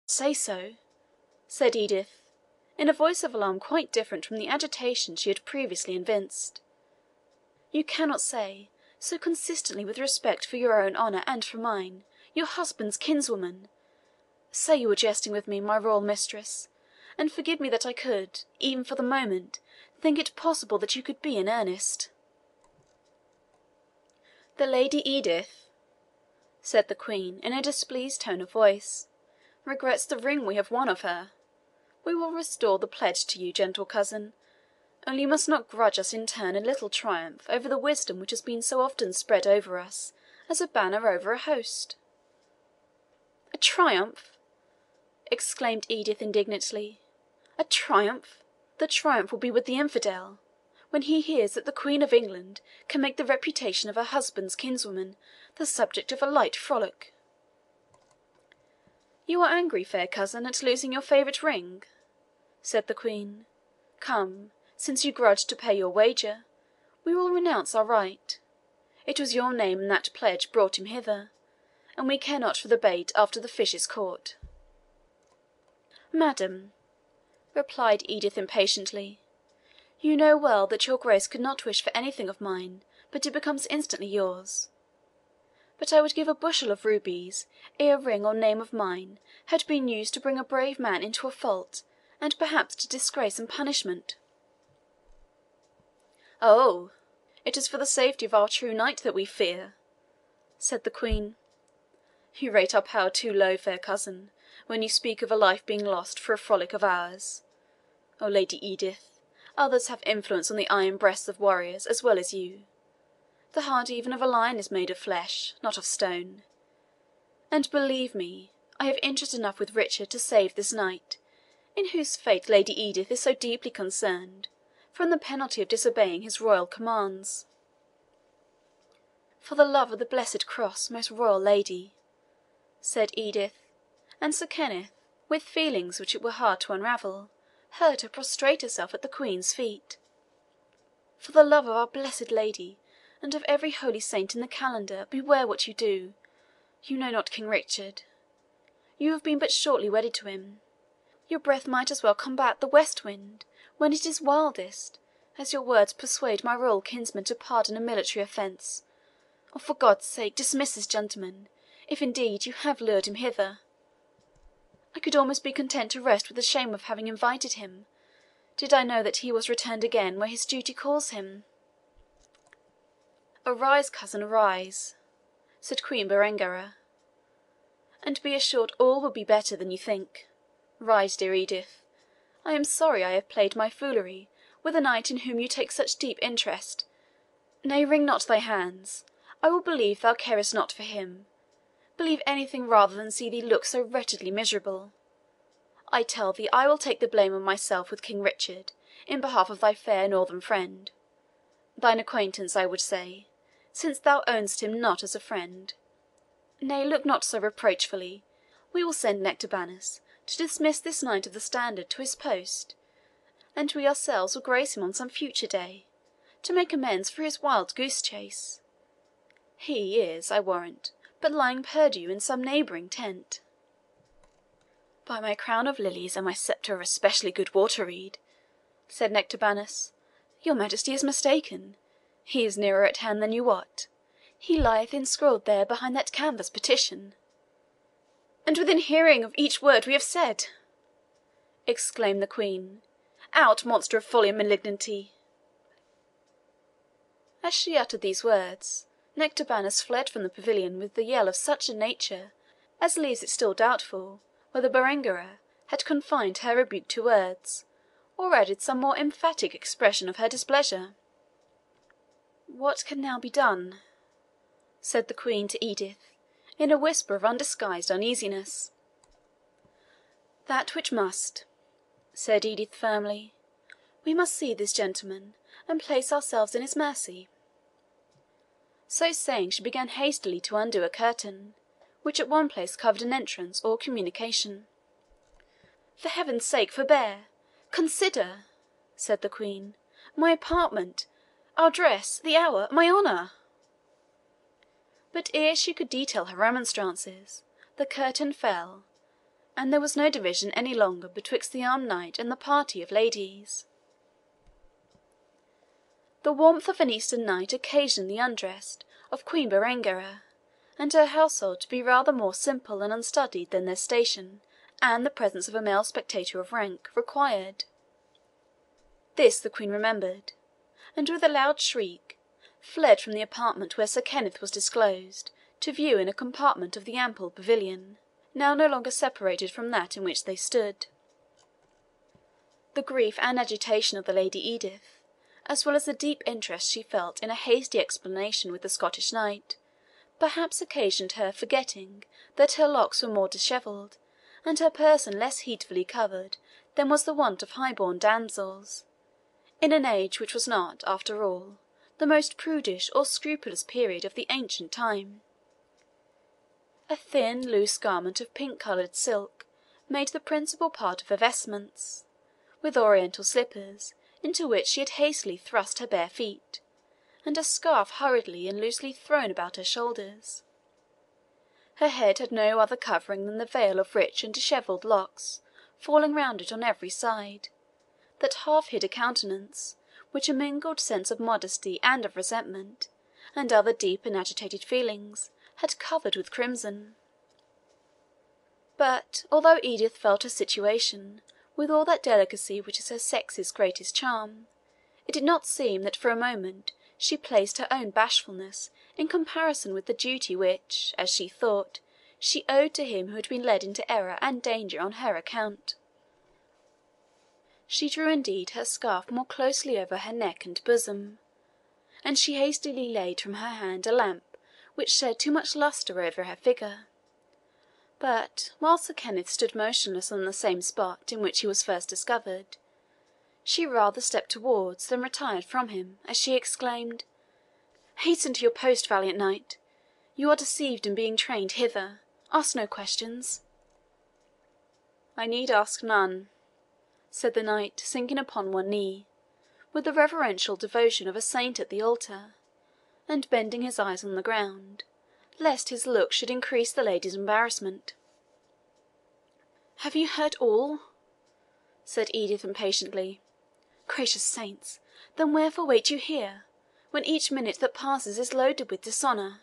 say so," said Edith, in a voice of alarm quite different from the agitation she had previously evinced. "You cannot say so consistently with respect for your own honour and for mine, your husband's kinswoman. Say you were jesting with me, my royal mistress, and forgive me that I could, even for the moment, think it possible that you could be in earnest." "The Lady Edith," said the Queen, in a displeased tone of voice, "regrets the ring we have won of her. We will restore the pledge to you, gentle cousin, only you must not grudge us in turn a little triumph over the wisdom which has been so often spread over us as a banner over a host." "A triumph!" exclaimed Edith indignantly. "A triumph! The triumph will be with the infidel, when he hears that the Queen of England can make the reputation of her husband's kinswoman the subject of a light frolic." "You are angry, fair cousin, at losing your favourite ring," said the Queen. "Come, since you grudge to pay your wager, we will renounce our right. It was your name in that pledge brought him hither, and we care not for the bait after the fish is caught." "Madam," replied Edith impatiently, "you know well that your Grace could not wish for anything of mine but it becomes instantly yours. But I would give a bushel of rubies ere a ring or name of mine had been used to bring a brave man into a fault, and perhaps to disgrace and punishment." "Oh, it is for the safety of our true knight that we fear," said the Queen. "You rate our power too low, fair cousin, when you speak of a life being lost for a frolic of ours. O Lady Edith, others have influence on the iron breasts of warriors as well as you. The heart even of a lion is made of flesh, not of stone. And believe me, I have interest enough with Richard to save this knight, in whose fate Lady Edith is so deeply concerned, from the penalty of disobeying his royal commands." "For the love of the blessed cross, most royal lady," said Edith, and Sir Kenneth, with feelings which it were hard to unravel, heard her prostrate herself at the Queen's feet. "For the love of our blessed Lady, and of every holy saint in the calendar, beware what you do. You know not King Richard. You have been but shortly wedded to him. Your breath might as well combat the west wind when it is wildest, as your words persuade my royal kinsman to pardon a military offence. Oh, for God's sake, dismiss this gentleman, if indeed you have lured him hither. I could almost be content to rest with the shame of having invited him, did I know that he was returned again where his duty calls him." "Arise, cousin, arise," said Queen Berengaria, "and be assured all will be better than you think. Rise, dear Edith. I am sorry I have played my foolery with a knight in whom you take such deep interest. Nay, wring not thy hands. I will believe thou carest not for him. Believe anything rather than see thee look so wretchedly miserable. I tell thee I will take the blame on myself with King Richard, in behalf of thy fair northern friend. Thine acquaintance, I would say, since thou own'st him not as a friend. Nay, look not so reproachfully. We will send Nectabanus to dismiss this knight of the Standard to his post, and we ourselves will grace him on some future day, to make amends for his wild goose chase. He is, I warrant, but lying perdu in some neighbouring tent." "By my crown of lilies and my sceptre of especially good water reed," said Nectabanus, "your majesty is mistaken. He is nearer at hand than you wot. He lieth enscrolled there behind that canvas petition." "And within hearing of each word we have said!" exclaimed the Queen. "Out, monster of folly and malignity!" As she uttered these words, Nectabanus fled from the pavilion with a yell of such a nature as leaves it still doubtful whether Berengaria had confined her rebuke to words, or added some more emphatic expression of her displeasure. "What can now be done?" said the Queen to Edith, in a whisper of undisguised uneasiness. "That which must," said Edith firmly. "We must see this gentleman, and place ourselves in his mercy." So saying, she began hastily to undo a curtain, which at one place covered an entrance or communication. "For heaven's sake, forbear! Consider," said the Queen. "My apartment, our dress, the hour, my honour!" But ere she could detail her remonstrances, the curtain fell, and there was no division any longer betwixt the armed knight and the party of ladies. The warmth of an Eastern night occasioned the undress of Queen Berengaria and her household to be rather more simple and unstudied than their station, and the presence of a male spectator of rank, required. This the Queen remembered, and with a loud shriek fled from the apartment where Sir Kenneth was disclosed to view in a compartment of the ample pavilion, now no longer separated from that in which they stood. The grief and agitation of the Lady Edith, as well as the deep interest she felt in a hasty explanation with the Scottish knight, perhaps occasioned her forgetting that her locks were more dishevelled and her person less heedfully covered than was the wont of high-born damsels, in an age which was not, after all, the most prudish or scrupulous period of the ancient time. A thin, loose garment of pink-coloured silk made the principal part of her vestments, with oriental slippers, into which she had hastily thrust her bare feet, and a scarf hurriedly and loosely thrown about her shoulders. Her head had no other covering than the veil of rich and dishevelled locks falling round it on every side, that half hid a countenance which a mingled sense of modesty and of resentment, and other deep and agitated feelings, had covered with crimson. But, although Edith felt her situation with all that delicacy which is her sex's greatest charm, it did not seem that for a moment she placed her own bashfulness in comparison with the duty which, as she thought, she owed to him who had been led into error and danger on her account. She drew indeed her scarf more closely over her neck and bosom, and she hastily laid from her hand a lamp which shed too much lustre over her figure. But, while Sir Kenneth stood motionless on the same spot in which he was first discovered, she rather stepped towards than retired from him, as she exclaimed, "Hasten to your post, valiant knight. You are deceived in being trained hither. Ask no questions." "I need ask none," said the knight, sinking upon one knee, with the reverential devotion of a saint at the altar, and bending his eyes on the ground, lest his look should increase the lady's embarrassment. "Have you heard all?" said Edith impatiently. "Gracious saints, then wherefore wait you here, when each minute that passes is loaded with dishonour?"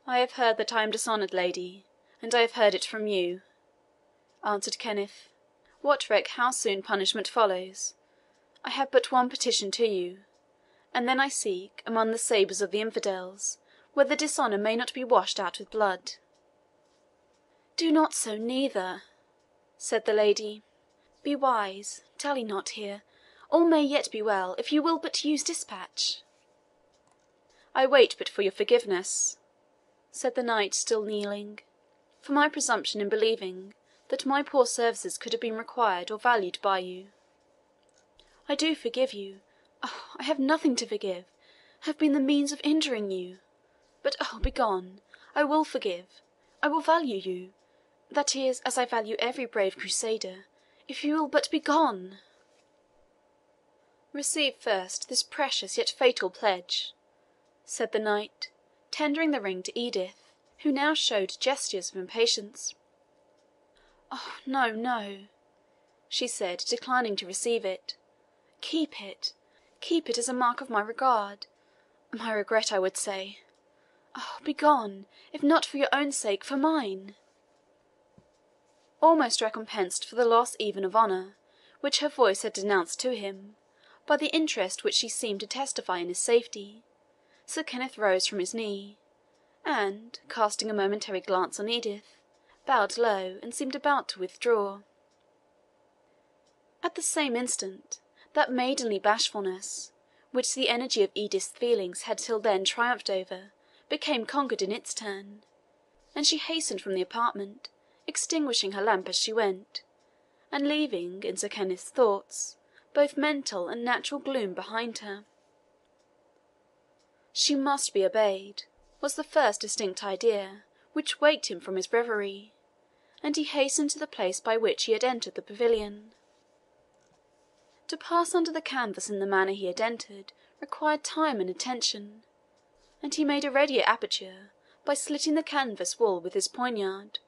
"I have heard that I am dishonoured, lady, and I have heard it from you," answered Kenneth. "What reck how soon punishment follows? I have but one petition to you, and then I seek, among the sabres of the infidels, whether dishonour may not be washed out with blood." "Do not so neither," said the lady. "Be wise, dally not here. All may yet be well, if you will but use dispatch." "I wait but for your forgiveness," said the knight, still kneeling, "for my presumption in believing that my poor services could have been required or valued by you." "I do forgive you. Oh, I have nothing to forgive, have been the means of injuring you. But, oh, begone. I will forgive. I will value you. That is, as I value every brave Crusader, if you will but begone." "Receive first this precious yet fatal pledge," said the knight, tendering the ring to Edith, who now showed gestures of impatience. "Oh, no, no," she said, declining to receive it. Keep it as a mark of my regard, my regret, I would say. Oh, begone, if not for your own sake, for mine." Almost recompensed for the loss even of honour, which her voice had denounced to him, by the interest which she seemed to testify in his safety, Sir Kenneth rose from his knee, and, casting a momentary glance on Edith, bowed low, and seemed about to withdraw. At the same instant, that maidenly bashfulness, which the energy of Edith's feelings had till then triumphed over, became conquered in its turn, and she hastened from the apartment, extinguishing her lamp as she went, and leaving, in Sir Kenneth's thoughts, both mental and natural gloom behind her. She must be obeyed, was the first distinct idea which waked him from his reverie, and he hastened to the place by which he had entered the pavilion. To pass under the canvas in the manner he had entered required time and attention, and he made a ready aperture by slitting the canvas wall with his poniard.